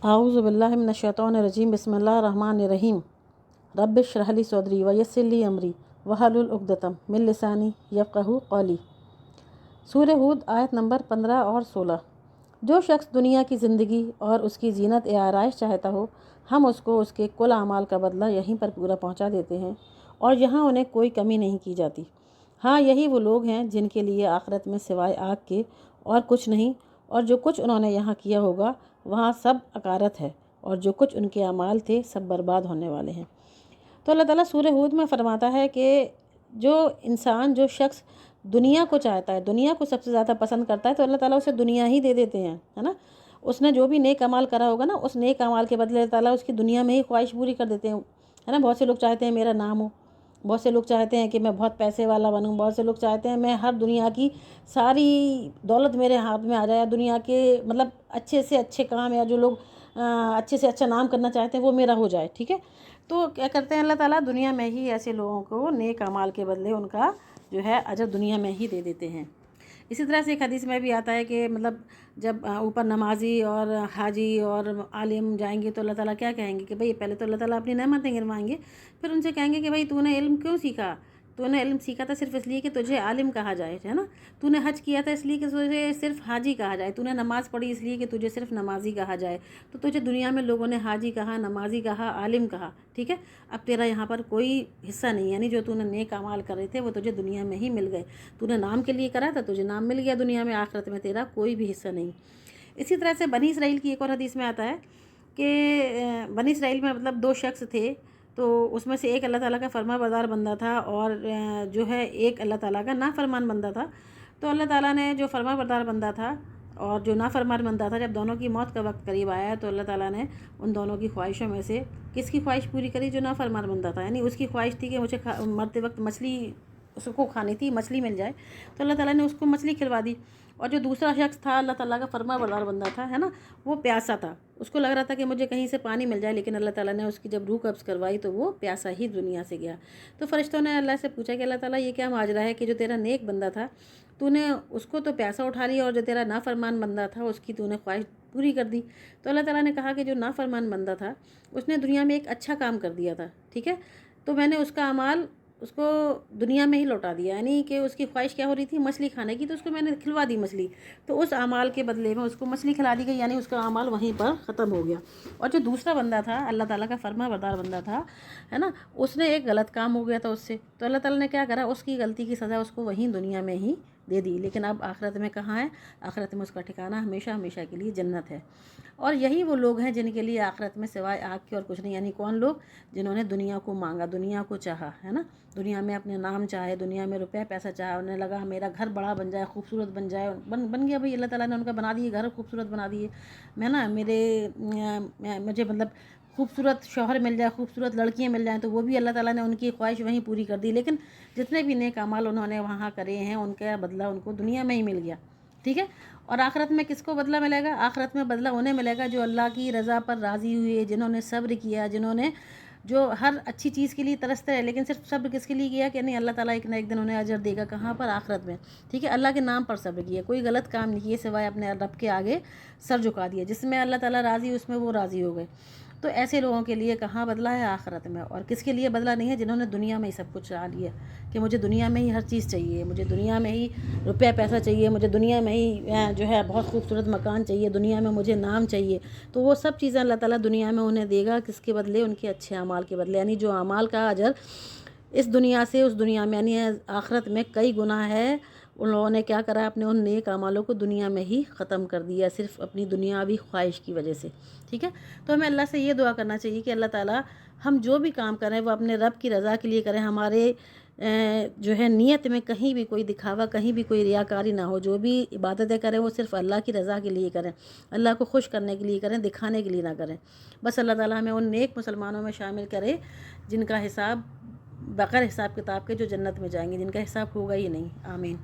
اعوذ باللہ من الشیطان الرجیم بسم اللہ الرحمن الرحیم رب اشرح لی صدری ویسر لی امری واحلل عقدۃ من لسانی یفقہوا قولی۔ سورہ ہود آیت نمبر 15 اور 16۔ جو شخص دنیا کی زندگی اور اس کی زینت آرائش چاہتا ہو، ہم اس کو اس کے کل اعمال کا بدلہ یہیں پر پورا پہنچا دیتے ہیں اور یہاں انہیں کوئی کمی نہیں کی جاتی۔ ہاں، یہی وہ لوگ ہیں جن کے لیے آخرت میں سوائے آگ کے اور کچھ نہیں، اور جو کچھ انہوں نے یہاں کیا ہوگا وہاں سب عقارت ہے، اور جو کچھ ان کے اعمال تھے سب برباد ہونے والے ہیں۔ تو اللہ تعالیٰ سورہ ہود میں فرماتا ہے کہ جو انسان، جو شخص دنیا کو چاہتا ہے، دنیا کو سب سے زیادہ پسند کرتا ہے، تو اللہ تعالیٰ اسے دنیا ہی دے دیتے ہیں، ہے نا۔ اس نے جو بھی نیک عمل کرا ہوگا نا، اس نیک عمل کے بدلے اللہ تعالیٰ اس کی دنیا میں ہی خواہش پوری کر دیتے ہیں، ہے نا۔ بہت سے لوگ چاہتے ہیں میرا نام ہو، بہت سے لوگ چاہتے ہیں کہ میں بہت پیسے والا بنوں، بہت سے لوگ چاہتے ہیں میں ہر دنیا کی ساری دولت میرے ہاتھ میں آ جائے، دنیا کے مطلب اچھے سے اچھے کام، یا جو لوگ اچھے سے اچھا نام کرنا چاہتے ہیں وہ میرا ہو جائے، ٹھیک ہے۔ تو کیا کرتے ہیں اللہ تعالیٰ دنیا میں ہی ایسے لوگوں کو نیک اعمال کے بدلے ان کا جو ہے اجر دنیا میں ہی دے دیتے ہیں۔ اسی طرح سے ایک حدیث میں بھی آتا ہے کہ مطلب جب اوپر نمازی اور حاجی اور عالم جائیں گے تو اللہ تعالیٰ کیا کہیں گے کہ بھئی پہلے تو اللہ تعالیٰ اپنی نعمتیں گنوائیں گے، پھر ان سے کہیں گے کہ بھئی تو نے علم کیوں سیکھا؟ تو نے علم سیکھا تھا صرف اس لیے کہ تجھے عالم کہا جائے، ہے نا۔ تو نے حج کیا تھا اس لیے کہ تجھے صرف حاجی کہا جائے، تو نے نماز پڑھی اس لیے کہ تجھے صرف نمازی کہا جائے، تو تجھے دنیا میں لوگوں نے حاجی کہا، نمازی کہا، عالم کہا، ٹھیک ہے۔ اب تیرا یہاں پر کوئی حصہ نہیں، یعنی جو تو نے نیک اعمال کرے تھے وہ تجھے دنیا میں ہی مل گئے۔ تو نے نام کے لیے کرا تھا، تجھے نام مل گیا دنیا میں، آخرت میں تیرا کوئی بھی حصہ نہیں۔ اسی طرح سے بنی اسرائیل کی ایک اور حدیث میں آتا ہے کہ بنی اسرائیل میں مطلب دو شخص تھے، تو اس میں سے ایک اللہ تعالیٰ کا فرما بردار بندہ تھا اور جو ہے ایک اللہ تعالیٰ کا نافرمان بندہ تھا۔ تو اللہ تعالیٰ نے جو فرما بردار بندہ تھا اور جو نافرمان بندہ تھا، جب دونوں کی موت کا وقت قریب آیا تو اللہ تعالیٰ نے ان دونوں کی خواہشوں میں سے کس کی خواہش پوری کری؟ جو نافرمان بندہ تھا، یعنی اس کی خواہش تھی کہ مجھے مرتے وقت مچھلی اس کو کھانی تھی، مچھلی مل جائے، تو اللہ تعالیٰ نے اس کو مچھلی کھلوا دی۔ اور جو دوسرا شخص تھا اللہ تعالیٰ کا فرما بردار بندہ تھا، ہے نا، وہ پیاسا تھا، اس کو لگ رہا تھا کہ مجھے کہیں سے پانی مل جائے، لیکن اللہ تعالیٰ نے اس کی جب روح قبض کروائی تو وہ پیاسا ہی دنیا سے گیا۔ تو فرشتوں نے اللہ سے پوچھا کہ اللہ تعالیٰ یہ کیا ماجرا ہے کہ جو تیرا نیک بندہ تھا تو نے اس کو تو پیاسا اٹھا لیا، اور جو تیرا نافرمان بندہ تھا اس کی تو نے خواہش پوری کر دی۔ تو اللہ تعالیٰ نے کہا کہ جو نافرمان بندہ تھا اس نے دنیا میں ایک اچھا کام کر دیا تھا، ٹھیک ہے، تو میں نے اس کا اعمال اس کو دنیا میں ہی لوٹا دیا، یعنی کہ اس کی خواہش کیا ہو رہی تھی؟ مچھلی کھانے کی، تو اس کو میں نے کھلوا دی مچھلی، تو اس اعمال کے بدلے میں اس کو مچھلی کھلا دی گئی، یعنی اس کا اعمال وہیں پر ختم ہو گیا۔ اور جو دوسرا بندہ تھا اللہ تعالیٰ کا فرما بردار بندہ تھا، ہے نا، اس نے ایک غلط کام ہو گیا تھا اس سے، تو اللہ تعالیٰ نے کیا کرا؟ اس کی غلطی کی سزا اس کو وہیں دنیا میں ہی دے دی، لیکن اب آخرت میں کہاں ہے؟ آخرت میں اس کا ٹھکانہ ہمیشہ ہمیشہ کے لیے جنت ہے۔ اور یہی وہ لوگ ہیں جن کے لیے آخرت میں سوائے آگ کے اور کچھ نہیں، یعنی کون لوگ؟ جنہوں نے دنیا کو مانگا، دنیا کو چاہا، ہے نا، دنیا میں اپنے نام چاہے، دنیا میں روپے پیسہ چاہا، انہیں لگا میرا گھر بڑا بن جائے، خوبصورت بن جائے، بن گیا بھئی، اللہ تعالیٰ نے ان کا بنا دیے گھر، خوبصورت بنا دیے، میں نا مجھے مطلب خوبصورت شوہر مل جائے، خوبصورت لڑکیاں مل جائیں، تو وہ بھی اللہ تعالیٰ نے ان کی خواہش وہیں پوری کر دی، لیکن جتنے بھی نیک اعمال انہوں نے وہاں کرے ہیں ان کا بدلہ ان کو دنیا میں ہی مل گیا، ٹھیک ہے۔ اور آخرت میں کس کو بدلہ ملے گا؟ آخرت میں بدلہ انہیں ملے گا جو اللہ کی رضا پر راضی ہوئے، جنہوں نے صبر کیا، جنہوں نے جو ہر اچھی چیز کے لیے ترستے ہیں، لیکن صرف صبر کس کے لیے کیا کہ نہیں، اللہ تعالیٰ ایک نہ ایک دن انہیں اجر دے گا، کہاں پر؟ آخرت میں، ٹھیک ہے۔ اللہ کے نام پر صبر کیا، کوئی غلط کام نہیں کیے سوائے اپنے رب کے آگے سر جھکا دیا، جس میں اللہ تعالیٰ راضی اس میں وہ راضی ہو گئے۔ تو ایسے لوگوں کے لیے کہاں بدلہ ہے؟ آخرت میں۔ اور کس کے لیے بدلہ نہیں ہے؟ جنہوں نے دنیا میں ہی سب کچھ چاہ لیا کہ مجھے دنیا میں ہی ہر چیز چاہیے، مجھے دنیا میں ہی روپے پیسہ چاہیے، مجھے دنیا میں ہی جو ہے بہت خوبصورت مکان چاہیے، دنیا میں مجھے نام چاہیے، تو وہ سب چیزیں اللہ تعالیٰ دنیا میں انہیں دے گا، کس کے بدلے؟ ان کے اچھے اعمال کے بدلے، یعنی جو اعمال کا اجر اس دنیا سے اس دنیا میں یعنی آخرت میں کئی گنا ہے، ان لوگوں نے کیا کرا؟ اپنے ان نیک اعمالوں کو دنیا میں ہی ختم کر دیا، صرف اپنی دنیاوی خواہش کی وجہ سے، ٹھیک ہے۔ تو ہمیں اللہ سے یہ دعا کرنا چاہیے کہ اللہ تعالیٰ ہم جو بھی کام کریں وہ اپنے رب کی رضا کے لیے کریں، ہمارے جو ہے نیت میں کہیں بھی کوئی دکھاوا، کہیں بھی کوئی ریاکاری نہ ہو، جو بھی عبادتیں کریں وہ صرف اللہ کی رضا کے لیے کریں، اللہ کو خوش کرنے کے لیے کریں، دکھانے کے لیے نہ کریں۔ بس اللہ تعالیٰ ہمیں ان نیک مسلمانوں میں شامل کرے جن کا حساب بغیر حساب کتاب کے جو جنت میں جائیں گے، جن کا حساب ہوگا ہی نہیں، آمین۔